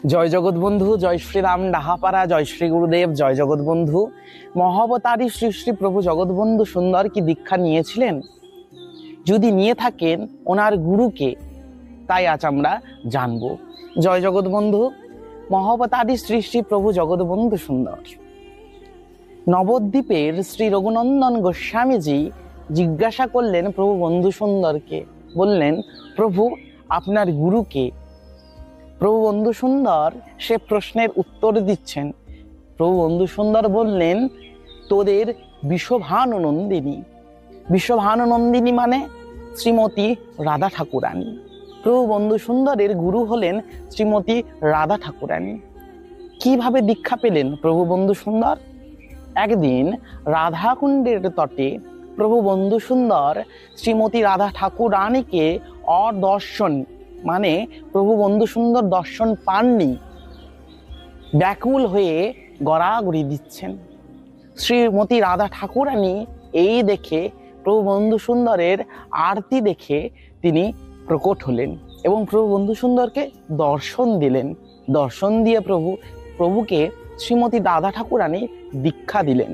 জয় জগৎবন্ধু, জয় শ্রীরাম ডাহাপাড়া, জয় শ্রী গুরুদেব, জয় জগৎবন্ধু। মহাবতারী শ্রী শ্রী প্রভু জগৎবন্ধু সুন্দর কি দীক্ষা নিয়েছিলেন? যদি নিয়ে থাকেন, ওনার গুরুকে, তাই আজ আমরা জানবো। জয় জগৎবন্ধু। মহাবতারী শ্রী শ্রী প্রভু জগৎবন্ধু সুন্দর নবদ্বীপের শ্রী রঘুনন্দন গোস্বামীজি জিজ্ঞাসা করলেন প্রভু বন্ধু সুন্দরকে, বললেন, প্রভু আপনার গুরুকে? প্রভু বন্ধু সুন্দর সে প্রশ্নের উত্তর দিচ্ছেন। প্রভু বন্ধু সুন্দর বললেন, তোদের বিশ্বভানুনন্দিনী। বিশ্বভানুনন্দিনী মানে শ্রীমতী রাধা ঠাকুরানী। প্রভু বন্ধু সুন্দরের গুরু হলেন শ্রীমতী রাধা ঠাকুরানী। কিভাবে দীক্ষা পেলেন প্রভু বন্ধু সুন্দর? একদিন রাধাকুণ্ডের তটে প্রভু বন্ধু সুন্দর শ্রীমতী রাধা ঠাকুরানীকে অদর্শন মানে প্রভু বন্ধু সুন্দর দর্শন পাননি, ব্যাকুল হয়ে গড়াগড়ি দিচ্ছেন। শ্রীমতী রাধা ঠাকুরানী এই দেখে প্রভু বন্ধু সুন্দরের আরতি দেখে তিনি প্রকট হলেন এবং প্রভু বন্ধু সুন্দরকে দর্শন দিলেন। দর্শন দিয়ে প্রভুকে শ্রীমতী রাধা ঠাকুরানী দীক্ষা দিলেন।